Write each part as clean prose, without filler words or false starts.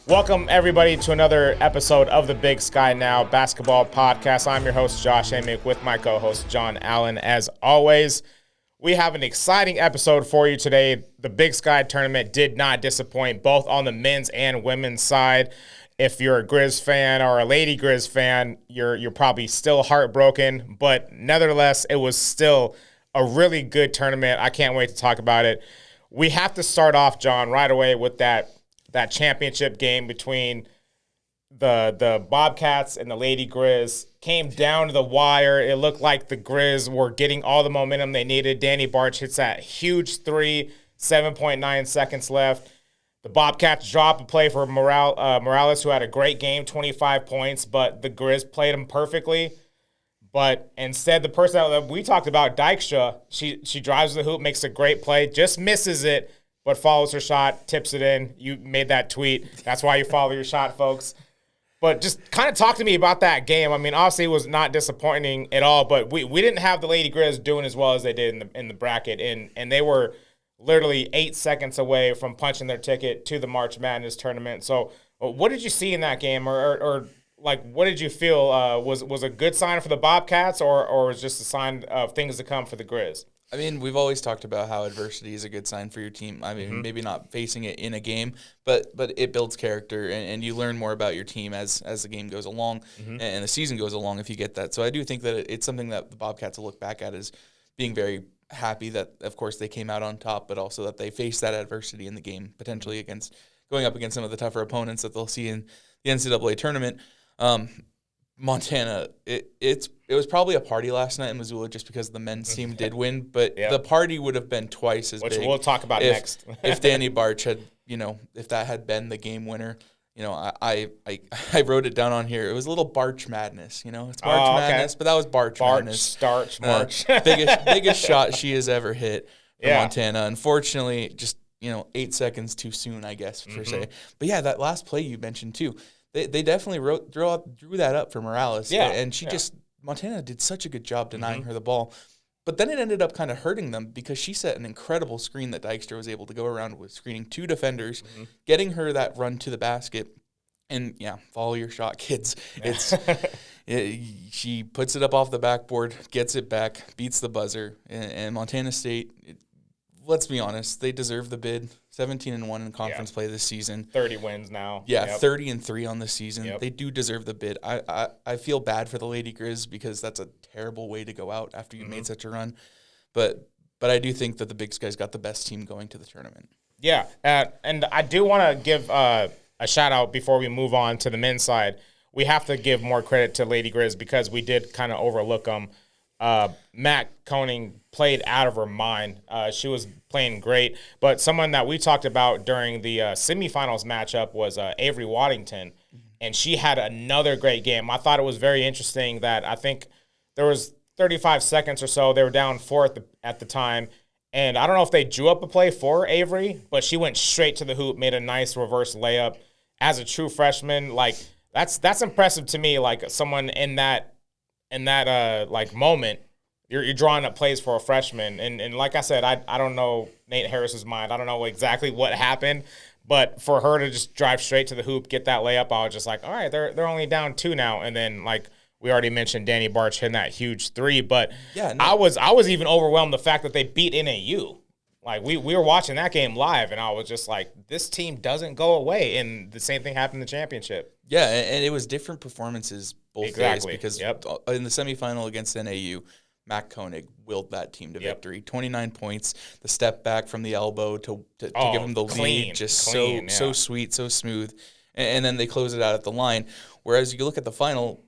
Welcome, everybody, to another episode of the Big Sky Now Basketball Podcast. I'm your host, Josh Amick, with my co-host, John Allen. As always, we have an exciting episode for you today. The Big Sky Tournament did not disappoint, both on the men's and women's side. If you're a Griz fan or a Lady Griz fan, you're probably still heartbroken, but nevertheless, it was still a really good tournament. I can't wait to talk about it. We have to start off, John, right away with that championship game between the Bobcats and the Lady Griz. Came down to the wire. It looked like the Griz were getting all the momentum they needed. Danny Barch hits that huge three, 7.9 seconds left. The Bobcats drop a play for Morales, who had a great game, 25 points, but the Griz played him perfectly. But instead, the person that we talked about, Dykstra, she drives the hoop, makes a great play, just misses it, but follows her shot, tips it in. You made that tweet. That's why you follow your shot, folks. But just kind of talk to me about that game. I mean, obviously it was not disappointing at all, but we didn't have the Lady Griz doing as well as they did in the bracket, and they were literally 8 seconds away from punching their ticket to the March Madness tournament. So what did you see in that game, or like, what did you feel was a good sign for the Bobcats, or was just a sign of things to come for the Griz? I mean, we've always talked about how adversity is a good sign for your team. I mean, maybe not facing it in a game, but it builds character, and you learn more about your team as the game goes along and the season goes along if you get that. So I do think that it's something that the Bobcats will look back at as being very happy that, of course, they came out on top, but also that they faced that adversity in the game, potentially going up against some of the tougher opponents that they'll see in the NCAA tournament. Montana, it was probably a party last night in Missoula just because the men's team did win, but the party would have been twice as big. Which we'll talk about next. If Danny Barch had, if that had been the game winner, I wrote it down on here. It was a little Barch madness, it's Barch madness, but that was Barch madness. Starch, March. biggest shot she has ever hit for Montana. Unfortunately, just 8 seconds too soon, I guess, per se. But yeah, that last play you mentioned too. They definitely drew that up for Morales. Yeah, and Montana did such a good job denying her the ball. But then it ended up kind of hurting them because she set an incredible screen that Dykstra was able to go around with, screening two defenders, getting her that run to the basket. And, follow your shot, kids. She puts it up off the backboard, gets it back, beats the buzzer. And Montana State, let's be honest, they deserve the bid. 17-1 in conference play this season. 30 wins now. Yeah, 30-3 on the season. Yep. They do deserve the bid. I feel bad for the Lady Griz because that's a terrible way to go out after you made such a run. But I do think that the Big Sky's got the best team going to the tournament. Yeah, and I do want to give a shout-out before we move on to the men's side. We have to give more credit to Lady Griz because we did kind of overlook them. Matt Koenig played out of her mind. She was playing great. But someone that we talked about during the semifinals matchup was Avery Waddington, and she had another great game. I thought it was very interesting that I think there was 35 seconds or so. They were down 4 at the time, and I don't know if they drew up a play for Avery, but she went straight to the hoop, made a nice reverse layup. As a true freshman, like that's impressive to me. Like someone in that moment, you're drawing up plays for a freshman. And like I said, I don't know Nate Harris's mind. I don't know exactly what happened, but for her to just drive straight to the hoop, get that layup, I was just like, all right, they're only down 2 now. And then, like we already mentioned, Danny Barch hitting that huge 3. But I was even overwhelmed the fact that they beat NAU. Like we were watching that game live, and I was just like, this team doesn't go away. And the same thing happened in the championship. Yeah, and it was different performances both days because in the semifinal against NAU, Matt Koenig willed that team to victory. 29 points, the step back from the elbow to give him the lead, just so sweet, so smooth. And then they close it out at the line. Whereas you look at the final,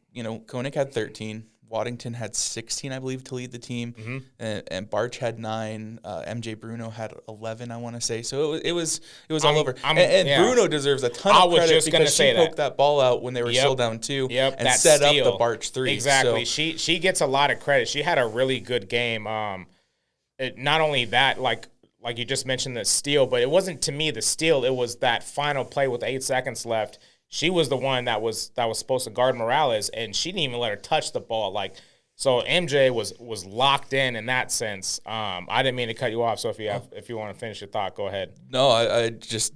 Koenig had 13. Waddington had 16, I believe, to lead the team, and Barch had 9. MJ Bruno had 11, I want to say. So it was all over. Bruno deserves a ton of credit because she poked that ball out when they were still down 2 and set up the Barch 3. Exactly. So, she gets a lot of credit. She had a really good game. Not only that, like you just mentioned, the steal, but it wasn't, to me, the steal. It was that final play with 8 seconds left. She was the one that was supposed to guard Morales, and she didn't even let her touch the ball. So MJ was locked in that sense. I didn't mean to cut you off, so if you want to finish your thought, go ahead. No, I just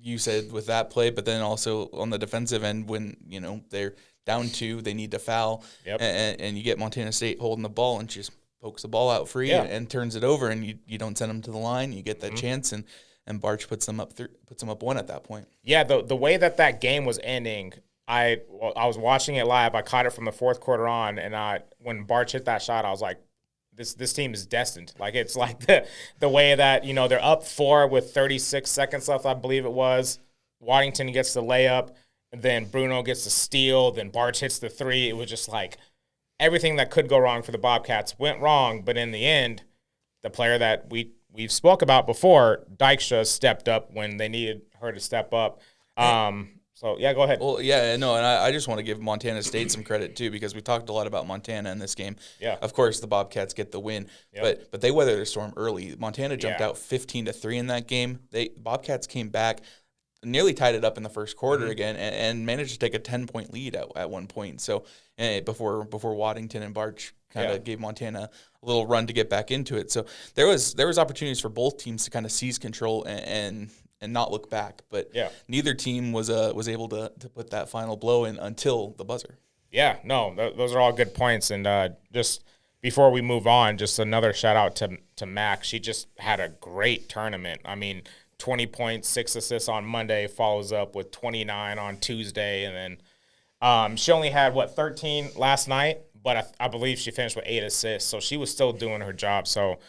you said with that play, but then also on the defensive end when, they're down 2, they need to foul, and you get Montana State holding the ball and just pokes the ball out free and turns it over, and you don't send them to the line. You get that chance, and Barch puts them up 1 at that point. Yeah, the way that game was ending, I was watching it live. I caught it from the fourth quarter on, and when Barch hit that shot, I was like, this team is destined. Like, it's like the way that, they're up 4 with 36 seconds left, I believe it was. Waddington gets the layup, and then Bruno gets the steal, then Barch hits the 3. It was just like everything that could go wrong for the Bobcats went wrong, but in the end, the player that we've spoke about before, Dykstra, stepped up when they needed her to step up. So, yeah, go ahead. Well, yeah, no, and I just want to give Montana State some credit, too, because we talked a lot about Montana in this game. Yeah. Of course, the Bobcats get the win, but they weathered the storm early. Montana jumped out 15-3 in that game. Bobcats came back, nearly tied it up in the first quarter again, and managed to take a 10-point lead at one point. So, before Waddington and Barch kind of gave Montana a little run to get back into it. So, there was opportunities for both teams to kind of seize control and not look back, but neither team was able to put that final blow in until the buzzer. Yeah, no, those are all good points. And just before we move on, just another shout out to Mac. She just had a great tournament. I mean, 20 points, 6 assists on Monday, follows up with 29 on Tuesday, and then she only had 13 last night, but I believe she finished with 8 assists, so she was still doing her job. So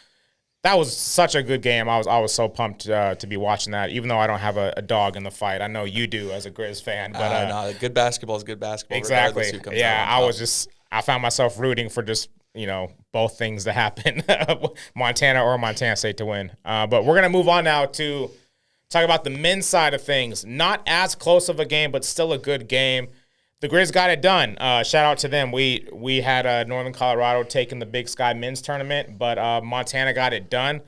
that was such a good game. I was so pumped to be watching that, even though I don't have a dog in the fight. I know you do as a Griz fan. But no, good basketball is good basketball. Exactly. Yeah, I found myself rooting for just, both things to happen, Montana or Montana State to win. But we're going to move on now to talk about the men's side of things. Not as close of a game, but still a good game. The Griz got it done. Shout out to them. We had Northern Colorado taking the Big Sky men's tournament, but Montana got it done.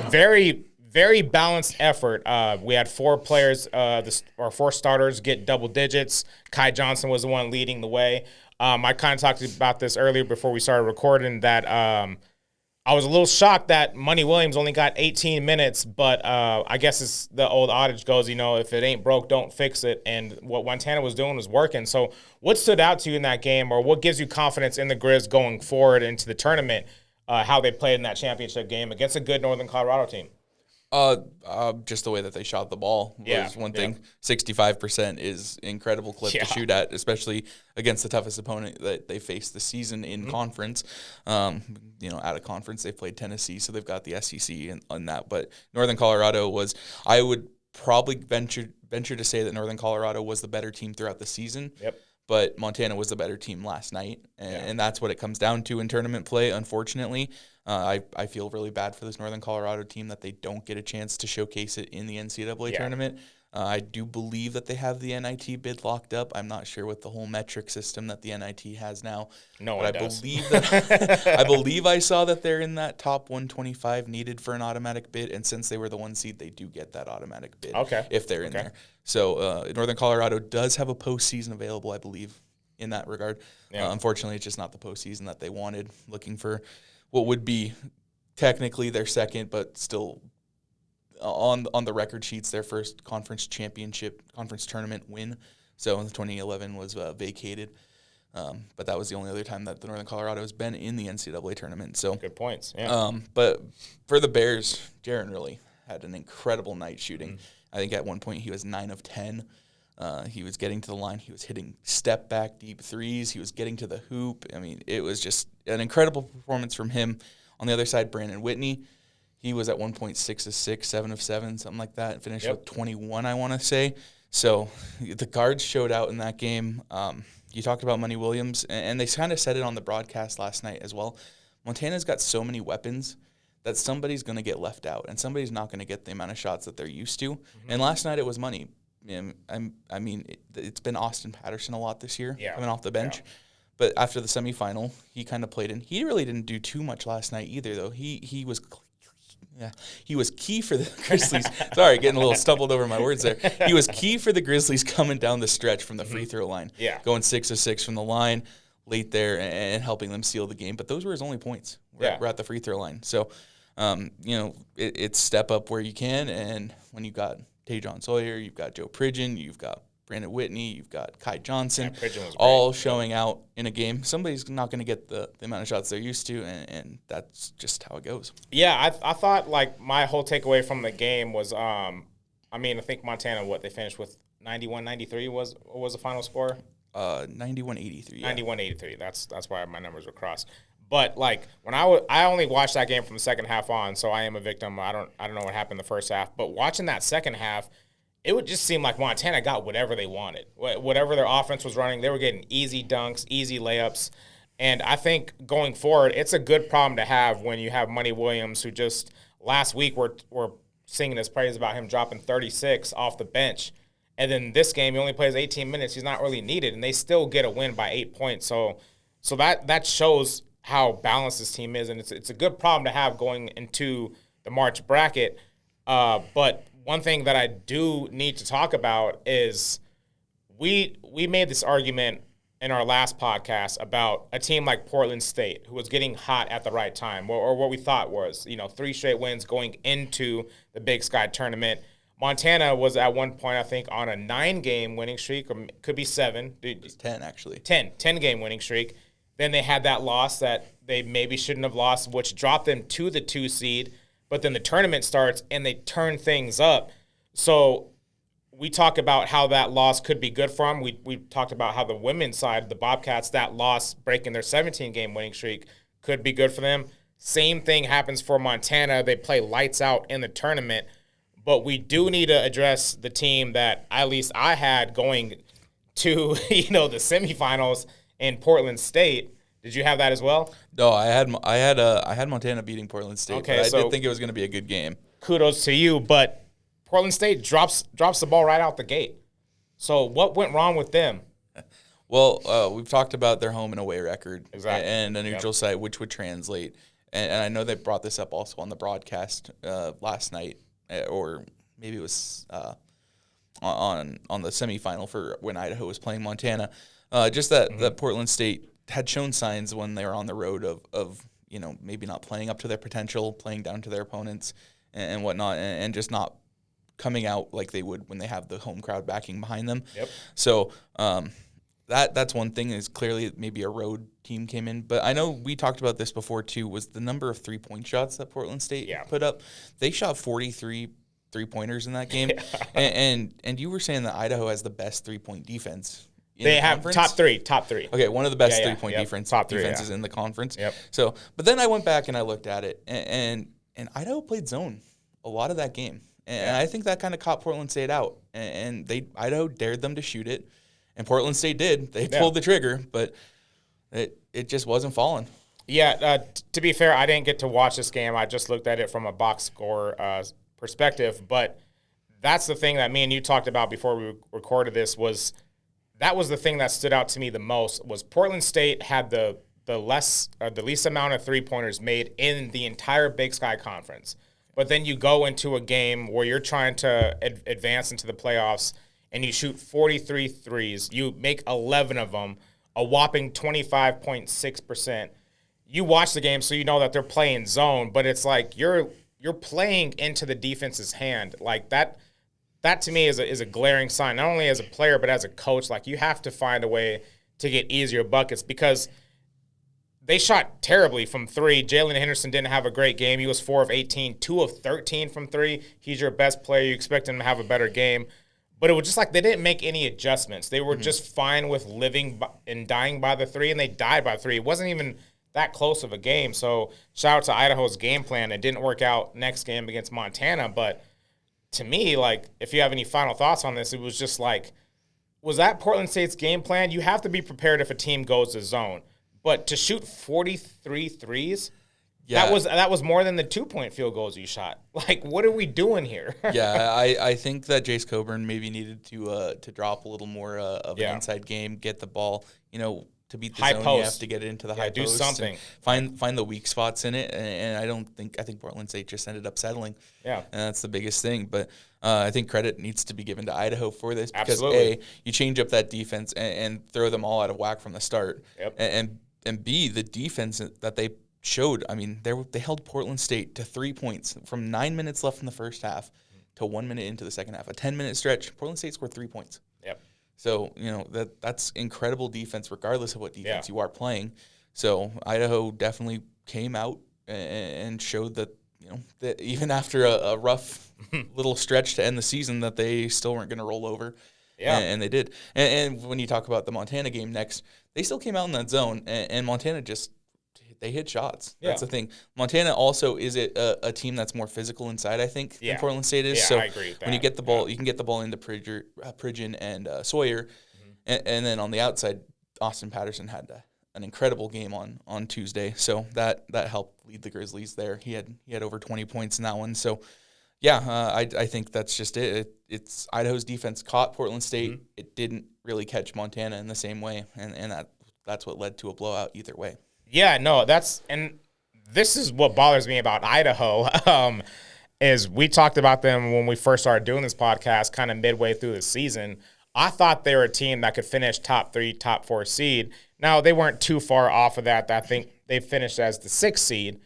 Very, very balanced effort. We had 4 players, or 4 starters get double digits. Kai Johnson was the one leading the way. I kind of talked about this earlier before we started recording that I was a little shocked that Money Williams only got 18 minutes, but I guess it's the old adage goes, if it ain't broke, don't fix it. And what Montana was doing was working. So what stood out to you in that game, or what gives you confidence in the Griz going forward into the tournament, how they played in that championship game against a good Northern Colorado team? Just the way that they shot the ball was one thing. 65% is incredible clip to shoot at, especially against the toughest opponent that they faced this season in conference. Out of conference, they played Tennessee, so they've got the SEC on that. But Northern Colorado I would probably venture to say that Northern Colorado was the better team throughout the season. Yep. But Montana was the better team last night, and that's what it comes down to in tournament play, unfortunately. I feel really bad for this Northern Colorado team that they don't get a chance to showcase it in the NCAA tournament. I do believe that they have the NIT bid locked up. I'm not sure with the whole metric system that the NIT has now. No one does. I believe I saw that they're in that top 125 needed for an automatic bid, and since they were the 1 seed, they do get that automatic bid if they're in there. So Northern Colorado does have a postseason available, I believe, in that regard. Yeah. Unfortunately, it's just not the postseason that they wanted, looking for what would be technically their second, but still on the record sheets, their first conference tournament win. So in 2011 was vacated. But that was the only other time that the Northern Colorado has been in the NCAA tournament. So good points. Yeah. But for the Bears, Jaron really had an incredible night shooting. I think at one point he was 9 of 10. He was getting to the line. He was hitting step back deep threes. He was getting to the hoop. I mean, it was just an incredible performance from him. On the other side, Brandon Whitney, he was at 1 point 6 of 6, 7 of 7, something like that, and finished with 21, I want to say. So the guards showed out in that game. You talked about Money Williams, and they kind of said it on the broadcast last night as well. Montana's got so many weapons that somebody's going to get left out, and somebody's not going to get the amount of shots that they're used to. And last night it was Money. I mean, it's been Austin Patterson a lot this year, coming off the bench. Yeah. But after the semifinal, he kind of played in. He really didn't do too much last night either, though. He was key for the Grizzlies. Sorry, getting a little stumbled over my words there. He was key for the Grizzlies coming down the stretch from the free throw line. Yeah. Going 6 of 6 from the line late there and helping them seal the game. But those were his only points. We're at the free throw line. So, it's step up where you can. And when you got Tajon Sawyer, you've got Joe Pridgeon, you've got Brandon Whitney, you've got Kai Johnson, all showing out in a game. Somebody's not going to get the amount of shots they're used to, and that's just how it goes. Yeah, I thought, like, my whole takeaway from the game was, I think Montana, they finished with 91-93 was the final score? 91-83. Yeah. 91-83. That's why my numbers were crossed. But, like, when I only watched that game from the second half on, so I am a victim. I don't know what happened the first half. But watching that second half, it would just seem like Montana got whatever they wanted. Whatever their offense was running, they were getting easy dunks, easy layups. And I think going forward, it's a good problem to have when you have Money Williams, who just last week we're singing his praise about him dropping 36 off the bench. And then this game, he only plays 18 minutes. He's not really needed, and they still get a win by 8 points. So that shows how balanced this team is, and it's a good problem to have going into the March bracket. But one thing that I do need to talk about is we made this argument in our last podcast about a team like Portland State, who was getting hot at the right time, or what we thought was, 3 straight wins going into the Big Sky tournament. Montana was at one point, I think, on a 9-game winning streak, or could be 7. It was 10, actually. 10-game winning streak. Then they had that loss that they maybe shouldn't have lost, which dropped them to the 2 seed. But then the tournament starts, and they turn things up. So we talk about how that loss could be good for them. We talked about how the women's side, the Bobcats, that loss breaking their 17-game winning streak could be good for them. Same thing happens for Montana. They play lights out in the tournament. But we do need to address the team that at least I had going to, the semifinals in Portland State. Did you have that as well? No, I had Montana beating Portland State. Okay, but I did think it was going to be a good game. Kudos to you, but Portland State drops the ball right out the gate. So what went wrong with them? Well, we've talked about their home and away record, exactly, and a neutral site, which would translate. And I know they brought this up also on the broadcast last night, or maybe it was on the semifinal for when Idaho was playing Montana. Just that Portland State had shown signs when they were on the road of maybe not playing up to their potential, playing down to their opponents and whatnot, and just not coming out like they would when they have the home crowd backing behind them. Yep. So that's one thing, is clearly maybe a road team came in. But I know we talked about this before too, was the number of 3-point shots that Portland State put up. They shot 43 3-pointers in that game. and you were saying that Idaho has the best 3-point defense. They have top three. Okay, one of the best 3-point defenses in the conference. Yep. So, but then I went back and I looked at it, and Idaho played zone a lot of that game. And I think that kind of caught Portland State out. And Idaho dared them to shoot it, and Portland State did. They pulled the trigger, but it just wasn't falling. Yeah, to be fair, I didn't get to watch this game. I just looked at it from a box score perspective. But that's the thing that me and you talked about before we recorded this that was the thing that stood out to me the most, was Portland State had the least amount of 3-pointers made in the entire Big Sky Conference. But then you go into a game where you're trying to advance into the playoffs, and you shoot 43 threes. You make 11 of them, a whopping 25.6%. You watch the game, so you know that they're playing zone, but it's like you're playing into the defense's hand. Like that to me is a glaring sign, not only as a player but as a coach. Like, you have to find a way to get easier buckets, because they shot terribly from 3. Jalen Henderson didn't have a great game. He was 4 of 18, 2 of 13 from 3. He's your best player. You expect him to have a better game. But it was just like they didn't make any adjustments. They were just fine with living and dying by the 3, and they died by 3. It wasn't even that close of a game. So shout out to Idaho's game plan. It didn't work out next game against Montana. But to me, like, if you have any final thoughts on this, it was just like, was that Portland State's game plan? You have to be prepared if a team goes to zone. But to shoot 43 threes, that was more than the 2-point field goals you shot. Like, what are we doing here? Yeah, I think that Jace Coburn maybe needed to drop a little more of an inside game, get the ball, to beat the high zone, post. you have to get it into the high post. Do something. Find the weak spots in it, and I think Portland State just ended up settling. Yeah. And that's the biggest thing. But I think credit needs to be given to Idaho for this, because Absolutely. A, you change up that defense and throw them all out of whack from the start. Yep. And B, the defense that they showed. I mean, they held Portland State to 3 points from 9 minutes left in the first half. to 1 minute into the second half. A 10-minute stretch, Portland State scored 3 points. Yep. So, that's incredible defense regardless of what defense you are playing. So, Idaho definitely came out and showed that, that even after a rough little stretch to end the season that they still weren't going to roll over. Yeah. And they did. And when you talk about the Montana game next, they still came out in that zone, and Montana they hit shots. That's the thing. Montana also is a team that's more physical inside, I think, than Portland State is. Yeah, so I agree with that. When you get the ball, you can get the ball into Pridgeon and Sawyer. And then on the outside, Austin Patterson had an incredible game on Tuesday. So that helped lead the Grizzlies there. He had over 20 points in that one. So, I think that's just it. It's Idaho's defense caught Portland State. It didn't really catch Montana in the same way, and that's what led to a blowout either way. Yeah, no, and this is what bothers me about Idaho, is we talked about them when we first started doing this podcast kind of midway through the season. I thought they were a team that could finish top 3, top 4 seed. Now, they weren't too far off of that. I think they finished as the 6th seed,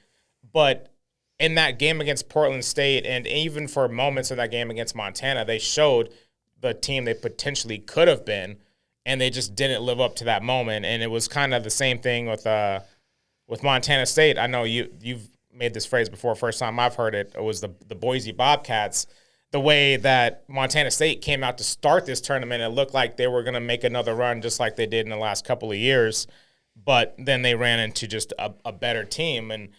but in that game against Portland State, and even for moments of that game against Montana, they showed the team they potentially could have been, and they just didn't live up to that moment. And it was kind of the same thing with Montana State. I know you've made this phrase before. First time I've heard it, it was the Boise Bobcats. The way that Montana State came out to start this tournament, it looked like they were going to make another run just like they did in the last couple of years, but then they ran into just a better team. And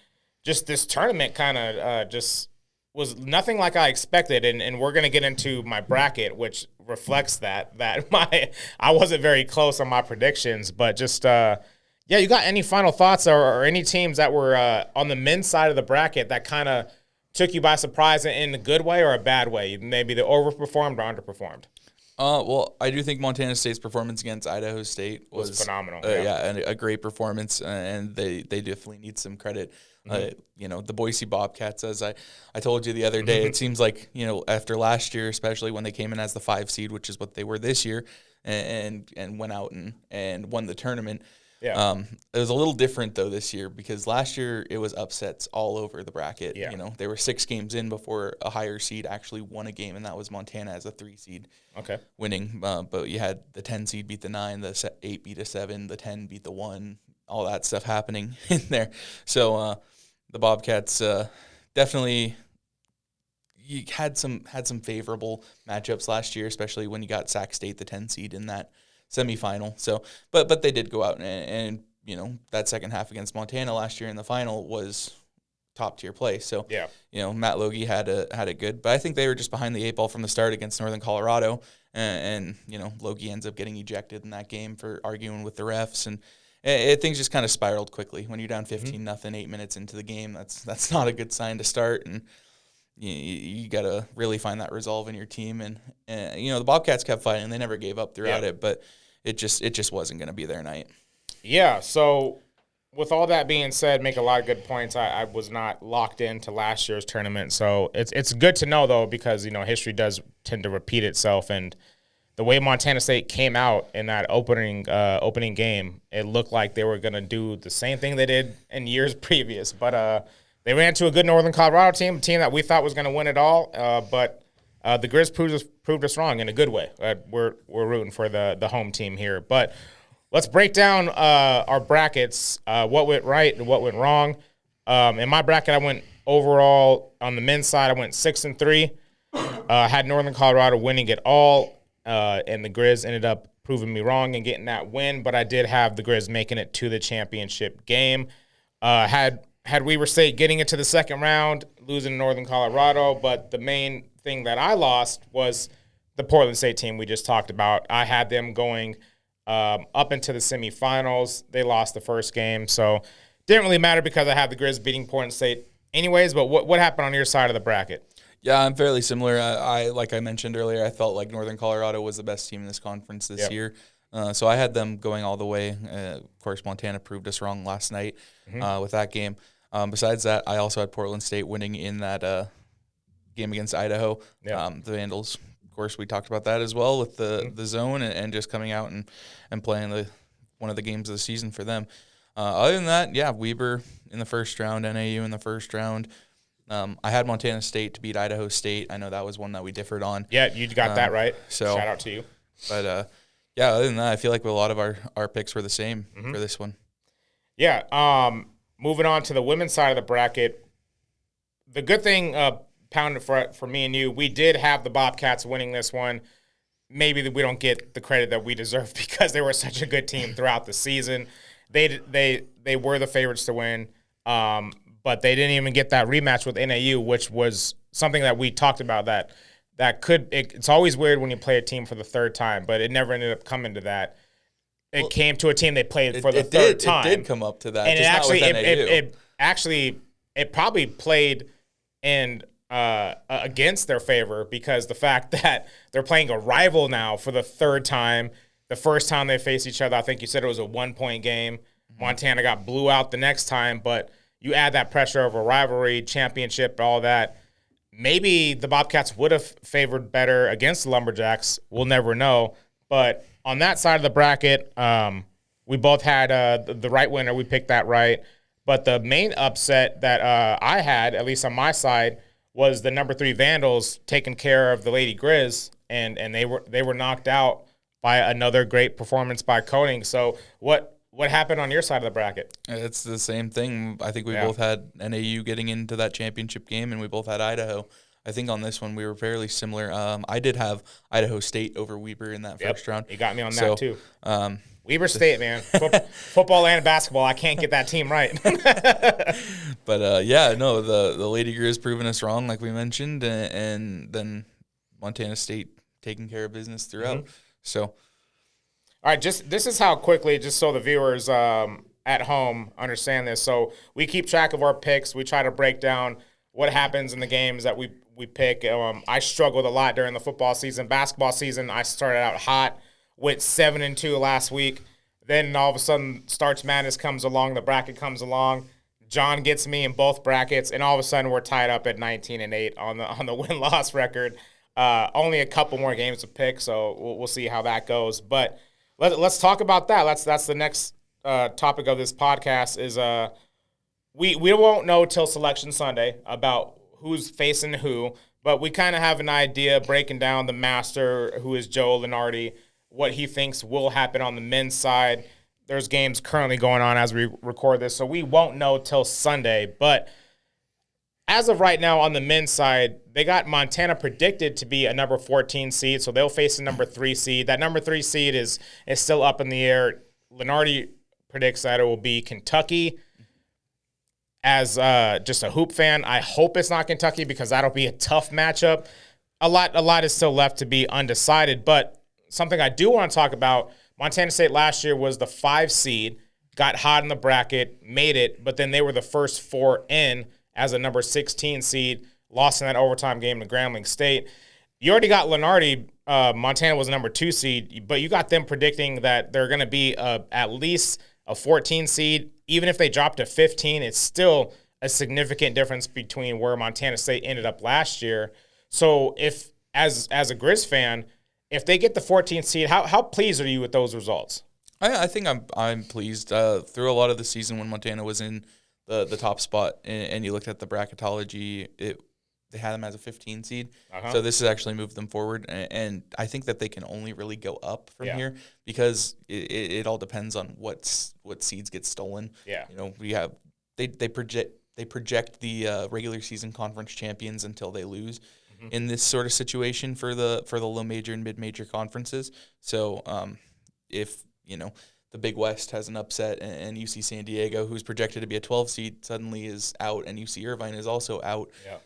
just this tournament kind of just was nothing like I expected, and we're going to get into my bracket, which reflects that I wasn't very close on my predictions, but just you got any final thoughts or any teams that were on the men's side of the bracket that kind of took you by surprise in a good way or a bad way? Maybe they overperformed or underperformed? Well, I do think Montana State's performance against Idaho State was phenomenal. And a great performance, and they definitely need some credit. The Boise Bobcats, as I told you the other day, it seems like, after last year, especially when they came in as the 5 seed, which is what they were this year, and went out and won the tournament. Yeah. It was a little different, though, this year, because last year it was upsets all over the bracket. Yeah. They were 6 games in before a higher seed actually won a game, and that was Montana as a 3 seed winning. But you had the 10 seed beat the 9, the 8 beat a 7, the 10 beat the 1, all that stuff happening in there. So the Bobcats definitely had some favorable matchups last year, especially when you got Sac State, the 10 seed, in that semifinal. So, but they did go out and that second half against Montana last year in the final was top tier play. So, Matt Logie had it good, but I think they were just behind the 8 ball from the start against Northern Colorado, and Logie ends up getting ejected in that game for arguing with the refs, and things just kind of spiraled quickly. When you're down 15-0 8 minutes into the game, that's not a good sign to start, and you got to really find that resolve in your team. And the Bobcats kept fighting, and they never gave up throughout it, but it just wasn't going to be their night. Yeah, so with all that being said, make a lot of good points. I was not locked into last year's tournament, so it's good to know, though, because history does tend to repeat itself, and the way Montana State came out in that opening game, it looked like they were going to do the same thing they did in years previous, but they ran into a good Northern Colorado team, a team that we thought was going to win it all, but the Griz proved us wrong in a good way. We're rooting for the home team here. But let's break down our brackets, what went right and what went wrong. In my bracket, I went overall on the men's side, I went 6-3. Had Northern Colorado winning it all, and the Griz ended up proving me wrong and getting that win. But I did have the Griz making it to the championship game. Had Weber State getting into the second round, losing to Northern Colorado, but the main thing that I lost was the Portland State team we just talked about. I had them going up into the semifinals. They lost the first game, so didn't really matter because I had the Griz beating Portland State anyways. But what happened on your side of the bracket? Yeah, I'm fairly similar. I like I mentioned earlier, I felt like Northern Colorado was the best team in this conference this year. So I had them going all the way. Of course, Montana proved us wrong last night with that game. Besides that, I also had Portland State winning in that game against Idaho. The Vandals, of course, we talked about that as well with the zone and just coming out and playing one of the games of the season for them. Other than that, Weber in the first round, NAU in the first round. I had Montana State to beat Idaho State. I know that was one that we differed on. Yeah, you got that right. So shout out to you. But yeah, other than that, I feel like a lot of our picks were the same for this one. Yeah. Moving on to the women's side of the bracket, the good thing, pounded for me and you, we did have the Bobcats winning this one. Maybe we don't get the credit that we deserve because they were such a good team throughout the season. They were the favorites to win, but they didn't even get that rematch with NAU, which was something that we talked about. It's always weird when you play a team for the third time, but it never ended up coming to that. It came to a team they played for the third time. It did come up to that, and it probably played in against their favor because the fact that they're playing a rival now for the third time. The first time they faced each other, I think you said it was a 1-point game. Mm-hmm. Montana got blew out the next time, but you add that pressure of a rivalry, championship, all that. Maybe the Bobcats would have favored better against the Lumberjacks. We'll never know. But on that side of the bracket, we both had the right winner. We picked that right. But the main upset that I had, at least on my side, was the number 3 Vandals taking care of the Lady Griz, and they were knocked out by another great performance by Koenig. So what happened on your side of the bracket? It's the same thing. I think we both had NAU getting into that championship game, and we both had Idaho. I think on this one we were fairly similar. I did have Idaho State over Weber in that first round. You got me on that too. Weber State, man. Football and basketball, I can't get that team right. But, the Lady Griz proving us wrong, like we mentioned, and then Montana State taking care of business throughout. Mm-hmm. So, all right, this is how quickly, just so the viewers at home understand this. So we keep track of our picks. We try to break down what happens in the games that we pick. I struggled a lot during the football season. Basketball season, I started out hot, went 7-2 last week. Then all of a sudden, Starch Madness comes along, the bracket comes along. John gets me in both brackets, and all of a sudden we're tied up at 19-8 on the win-loss record. Only a couple more games to pick, so we'll see how that goes. But let's talk about that. That's the next topic of this podcast is we won't know till Selection Sunday about who's facing who, but we kind of have an idea breaking down the master, who is Joe Lenardi, what he thinks will happen on the men's side. There's games currently going on as we record this, so we won't know till Sunday. But as of right now on the men's side, they got Montana predicted to be a number 14 seed, so they'll face a number 3 seed. That number 3 seed is still up in the air. Lenardi predicts that it will be Kentucky. As just a hoop fan, I hope it's not Kentucky because that'll be a tough matchup. A lot is still left to be undecided, but something I do want to talk about, Montana State last year was the 5 seed, got hot in the bracket, made it, but then they were the first 4 in as a number 16 seed, lost in that overtime game to Grambling State. You already got Lenardi. Montana was a number 2 seed, but you got them predicting that they're going to be at least a 14 seed. Even if they drop to 15, it's still a significant difference between where Montana State ended up last year. So if, as a Griz fan, if they get the 14th seed, how pleased are you with those results? I think I'm pleased. Through a lot of the season when Montana was in the top spot and you looked at the bracketology, they had them as a 15 seed. Uh-huh. So this has actually moved them forward. And I think that they can only really go up from here because it all depends on what seeds get stolen. Yeah. We have they project the regular season conference champions until they lose in this sort of situation for the low major and mid major conferences. So if the Big West has an upset and UC San Diego, who's projected to be a 12 seed, suddenly is out, and UC Irvine is also out. Yeah.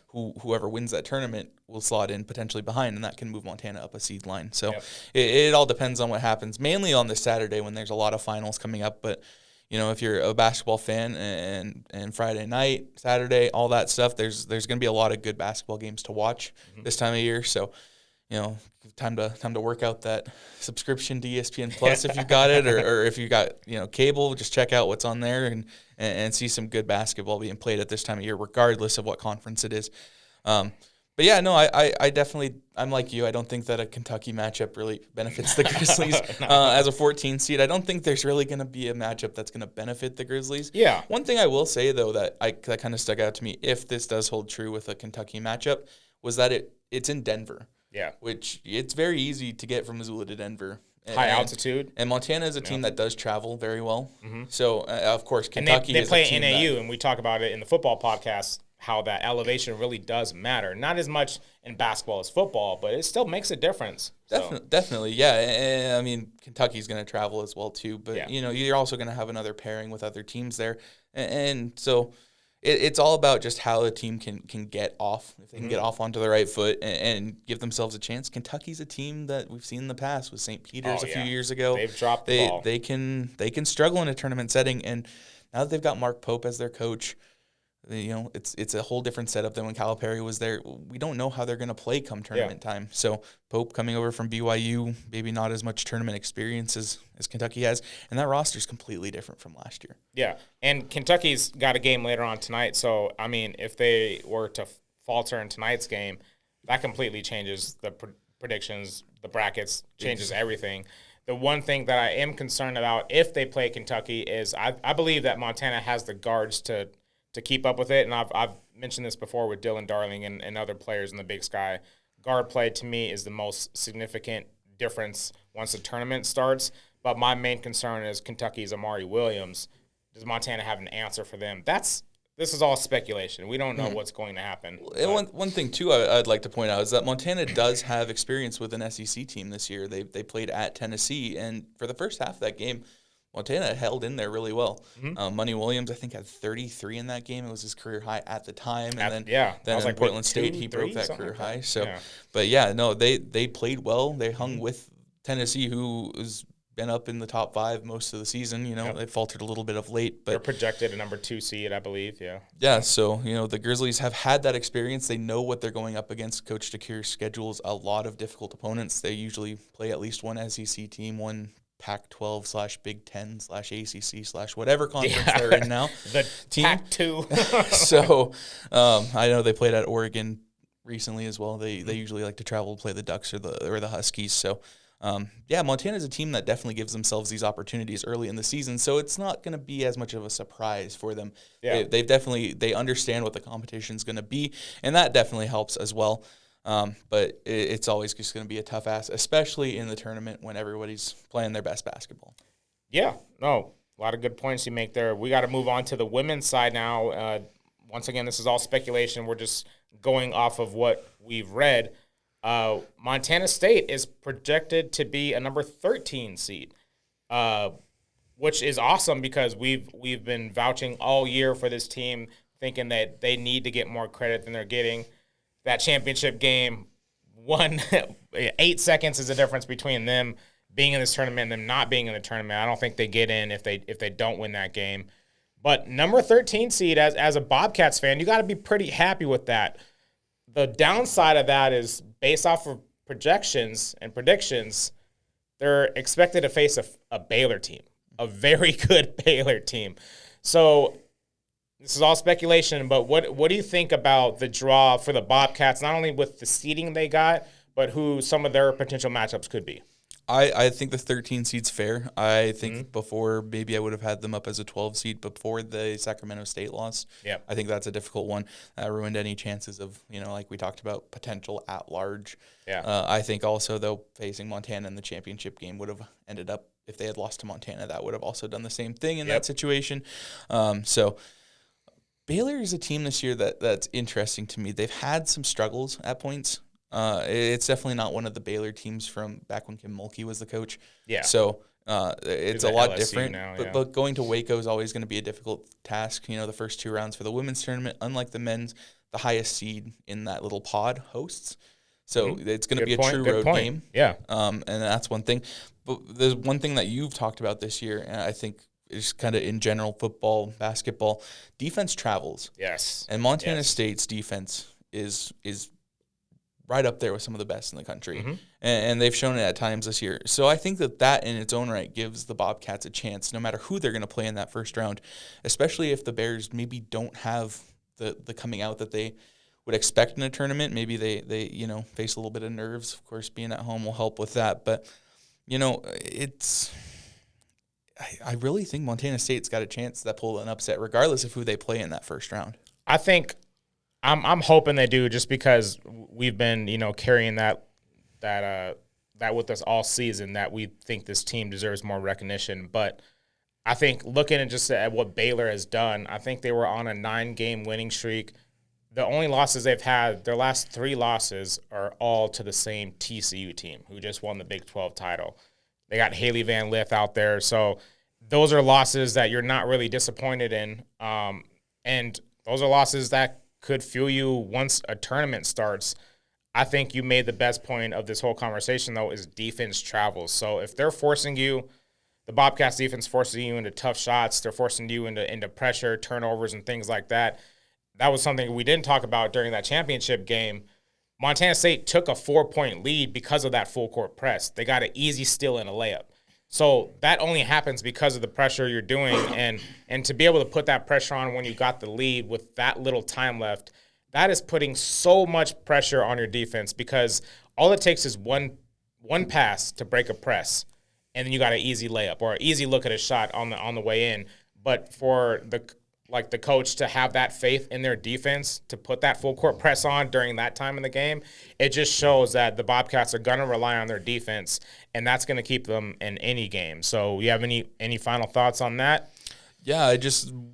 Whoever wins that tournament will slot in potentially behind, and that can move Montana up a seed line. So it all depends on what happens, mainly on this Saturday when there's a lot of finals coming up. But if you're a basketball fan and Friday night, Saturday, all that stuff, there's going to be a lot of good basketball games to watch this time of year. So time to work out that subscription to ESPN Plus if you've got it, or if you got cable, just check out what's on there and see some good basketball being played at this time of year, regardless of what conference it is. But yeah, no, I definitely, I'm like you. I don't think that a Kentucky matchup really benefits the Grizzlies. As a 14 seed, I don't think there's really going to be a matchup that's going to benefit the Grizzlies. Yeah. One thing I will say, though, that kind of stuck out to me, if this does hold true with a Kentucky matchup, was that it's in Denver. Yeah. Which it's very easy to get from Missoula to Denver. High altitude. And Montana is a team that does travel very well. Mm-hmm. So, of course, Kentucky and they play NAU, and we talk about it in the football podcast, how that elevation really does matter. Not as much in basketball as football, but it still makes a difference. Definitely, yeah. And, I mean, Kentucky's going to travel as well, too. But, you're also going to have another pairing with other teams there. And so it's all about just how the team can get off. If they can get off onto the right foot and give themselves a chance. Kentucky's a team that we've seen in the past with St. Peter's a few years ago. They've dropped the ball. They can struggle in a tournament setting. And now that they've got Mark Pope as their coach, it's a whole different setup than when Calipari was there. We don't know how they're going to play come tournament time. So Pope coming over from BYU, maybe not as much tournament experience as Kentucky has, and that roster is completely different from last year. Yeah, and Kentucky's got a game later on tonight. So, I mean, if they were to falter in tonight's game, that completely changes the predictions, the brackets, changes everything. The one thing that I am concerned about if they play Kentucky is I believe that Montana has the guards to keep up with it, and I've mentioned this before with Dylan Darling and other players in the Big Sky. Guard play, to me, is the most significant difference once the tournament starts, but my main concern is Kentucky's Amari Williams. Does Montana have an answer for them? This is all speculation. We don't know what's going to happen. And one thing, too, I'd like to point out is that Montana does have experience with an SEC team this year. They played at Tennessee, and for the first half of that game, Montana held in there really well. Money Williams, I think, had 33 in that game. It was his career high at the time. And then in Portland State, he broke that career high. So, but they played well. They hung with Tennessee, who has been up in the top 5 most of the season. They faltered a little bit of late, but they're projected a number 2 seed, I believe. Yeah. So the Grizzlies have had that experience. They know what they're going up against. Coach DeCuire schedules a lot of difficult opponents. They usually play at least one SEC team, one Pac-12 / Big Ten / ACC / whatever conference they're in now. The team. Pac-2. So I know they played at Oregon recently as well. They usually like to travel to play the Ducks or the Huskies. So Montana's a team that definitely gives themselves these opportunities early in the season. So it's not going to be as much of a surprise for them. Yeah. They understand what the competition's going to be, and that definitely helps as well. But it's always just going to be a tough ask, especially in the tournament when everybody's playing their best basketball. Yeah, no, a lot of good points you make there. We got to move on to the women's side now. Once again, this is all speculation. We're just going off of what we've read. Montana State is projected to be a number 13 seed, which is awesome because we've been vouching all year for this team, thinking that they need to get more credit than they're getting. That championship game, 8 seconds is the difference between them being in this tournament and them not being in the tournament. I don't think they get in if they don't win that game. But number 13 seed, as a Bobcats fan, you got to be pretty happy with that. The downside of that is based off of projections and predictions, they're expected to face a Baylor team, a very good Baylor team. So this is all speculation, but what do you think about the draw for the Bobcats, not only with the seeding they got, but who some of their potential matchups could be? I think the 13 seed's fair. I think before maybe I would have had them up as a 12 seed before the Sacramento State loss. Yeah, I think that's a difficult one. That ruined any chances of, like we talked about, potential at large. Yeah. I think also, though, facing Montana in the championship game would have ended up, if they had lost to Montana, that would have also done the same thing in that situation. So Baylor is a team this year that's interesting to me. They've had some struggles at points. It's definitely not one of the Baylor teams from back when Kim Mulkey was the coach. Yeah. So it's a lot LSU different. Now, but going to Waco is always going to be a difficult task. The first 2 rounds for the women's tournament, unlike the men's, the highest seed in that little pod hosts. So it's going to be a true road game. Yeah. And that's one thing. But there's one thing that you've talked about this year, and I think is kind of in general football, basketball, defense travels. Yes. And Montana State's defense is right up there with some of the best in the country. And they've shown it at times this year. So I think that in its own right gives the Bobcats a chance, no matter who they're going to play in that first round, especially if the Bears maybe don't have the coming out that they would expect in a tournament. Maybe they face a little bit of nerves. Of course, being at home will help with that. But, I really think Montana State's got a chance to pull an upset regardless of who they play in that first round. I think I'm hoping they do, just because we've been, carrying that with us all season, that we think this team deserves more recognition. But I think looking at what Baylor has done, I think they were on a 9-game winning streak. The only losses they've had, their last 3 losses, are all to the same TCU team who just won the Big 12 title. They got Haley Van Lith out there. So those are losses that you're not really disappointed in. And those are losses that could fuel you once a tournament starts. I think you made the best point of this whole conversation, though, is defense travels. So if they're forcing you, the Bobcats defense forcing you into tough shots, they're forcing you into pressure, turnovers, and things like that. That was something we didn't talk about during that championship game. Montana State took a 4-point lead because of that full court press. They got an easy steal and a layup. So that only happens because of the pressure you're doing, and to be able to put that pressure on when you got the lead with that little time left, that is putting so much pressure on your defense, because all it takes is one pass to break a press, and then you got an easy layup or an easy look at a shot on the way in. But for the coach to have that faith in their defense to put that full court press on during that time in the game, it just shows that the Bobcats are going to rely on their defense, and that's going to keep them in any game. So you have any final thoughts on that? Yeah,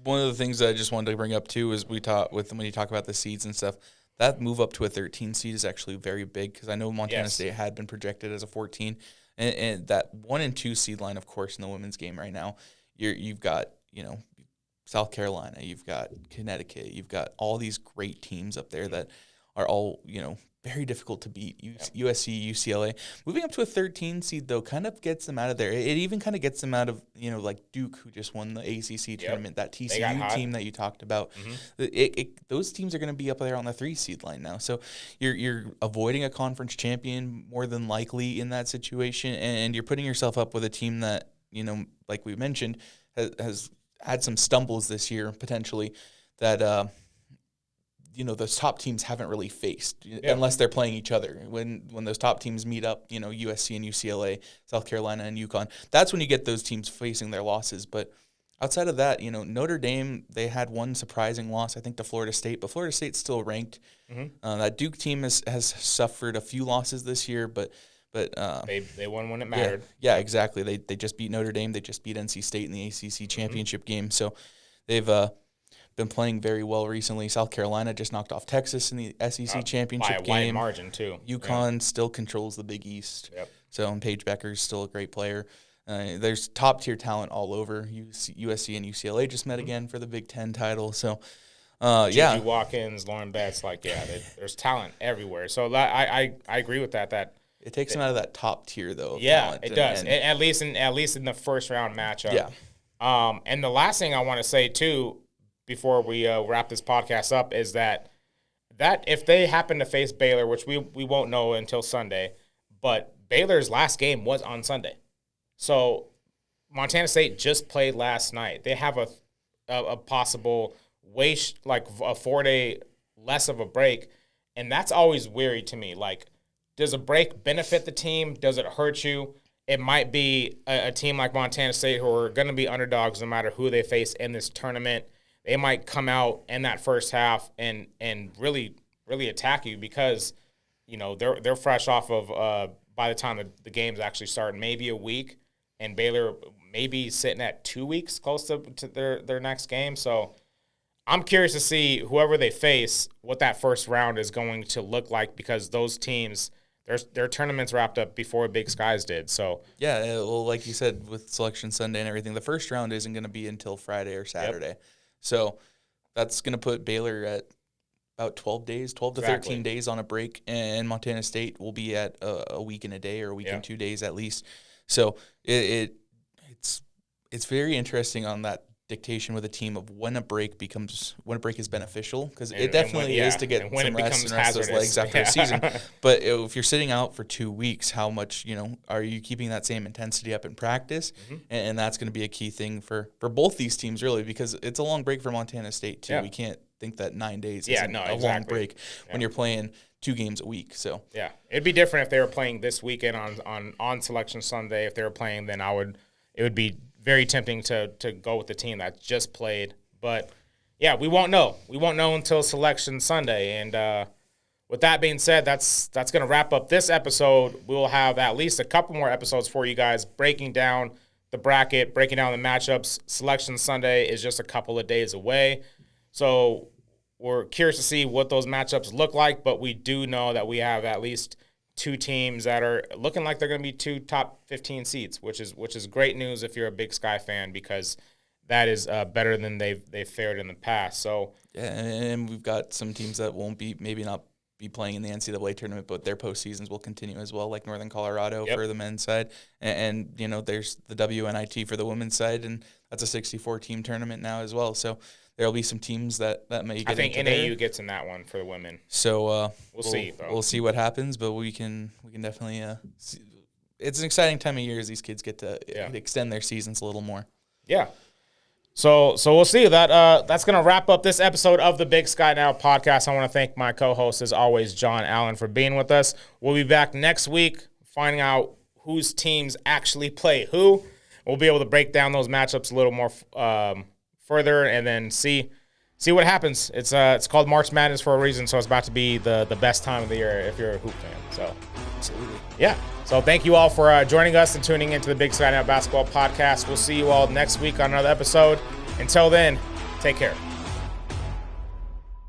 one of the things that I just wanted to bring up too is when you talk about the seeds and stuff, that move up to a 13 seed is actually very big, because I know Montana State had been projected as a 14, and that 1 and 2 seed line, of course, in the women's game right now, you've got South Carolina, you've got Connecticut, you've got all these great teams up there that are all, very difficult to beat. USC, UCLA. Moving up to a 13 seed, though, kind of gets them out of there. It even kind of gets them out of, like Duke, who just won the ACC tournament, that TCU team that you talked about. Mm-hmm. Those teams are going to be up there on the 3 seed line now. So you're avoiding a conference champion more than likely in that situation, and you're putting yourself up with a team that, like we mentioned, has had some stumbles this year, potentially, that those top teams haven't really faced unless they're playing each other. When those top teams meet up, USC and UCLA, South Carolina and UConn, that's when you get those teams facing their losses. But outside of that, Notre Dame, they had one surprising loss, I think, to Florida State, but Florida State's still ranked. Mm-hmm. That Duke team has suffered a few losses this year, but they won when it mattered. Yeah, exactly. They just beat Notre Dame. They just beat NC State in the ACC championship game. So they've been playing very well recently. South Carolina just knocked off Texas in the SEC championship by a game. wide margin too. UConn still controls the Big East. Yep. So Paige Becker's still a great player. There's top tier talent all over. USC and UCLA just met again for the Big Ten title. So Gigi Watkins, Lauren Betts, there's talent everywhere. So I agree with that. That it takes them out of that top tier though. Yeah, it does. At least in the first round matchup. Yeah. And the last thing I want to say too, before we wrap this podcast up, is that if they happen to face Baylor, which we won't know until Sunday, but Baylor's last game was on Sunday. So Montana State just played last night. They have a possible a 4-day less of a break, and that's always weary to me. Does a break benefit the team? Does it hurt you? It might be a team like Montana State, who are going to be underdogs no matter who they face in this tournament. They might come out in that first half and really, really attack you, because they're fresh off of by the time the games actually start, maybe a week, and Baylor maybe sitting at 2 weeks close to their next game. So I'm curious to see whoever they face, what that first round is going to look like, because those teams, their tournaments wrapped up before Big Skies did. So yeah, well, like you said, with Selection Sunday and everything, the first round isn't going to be until Friday or Saturday. Yep. So that's going to put Baylor at about 12 to 13 days on a break, and Montana State will be at a week and a day, or a week and 2 days at least. So it's very interesting on that dictation with a team of when a break is beneficial, because it definitely is to get some rest and rest those legs after a season. But if you're sitting out for 2 weeks, how much are you keeping that same intensity up in practice? Mm-hmm. And that's going to be a key thing for both these teams, really, because it's a long break for Montana State too. Yeah. think that 9 days is a long break when you're playing 2 games a week. So yeah, it'd be different if they were playing this weekend on Selection Sunday. If they were playing, then it would be very tempting to go with the team that just played. But yeah, we won't know. We won't know until Selection Sunday. And with that being said, that's going to wrap up this episode. We will have at least a couple more episodes for you guys breaking down the bracket, breaking down the matchups. Selection Sunday is just a couple of days away. So we're curious to see what those matchups look like, but we do know that we have at least 2 teams that are looking like they're going to be 2 top 15 seeds, which is great news if you're a Big Sky fan, because that is better than they've fared in the past. So yeah, and we've got some teams that won't maybe not be playing in the NCAA tournament, but their postseasons will continue as well, like Northern Colorado for the men's side, and there's the WNIT for the women's side, and that's a 64-team tournament now as well. So there'll be some teams that may get. I think NAU gets in that one for the women. So we'll see. Though. We'll see what happens, but we can definitely. See. It's an exciting time of year as these kids get to extend their seasons a little more. Yeah. So we'll see. That's going to wrap up this episode of the Big Sky Now podcast. I want to thank my co-host, as always, John Allen, for being with us. We'll be back next week finding out whose teams actually play who. We'll be able to break down those matchups a little more further and then see what happens. It's called March Madness for a reason, so it's about to be the best time of the year if you're a hoop fan. So absolutely. Yeah. So thank you all for joining us and tuning into the Big Sky Now Basketball Podcast. We'll see you all next week on another episode. Until then, take care.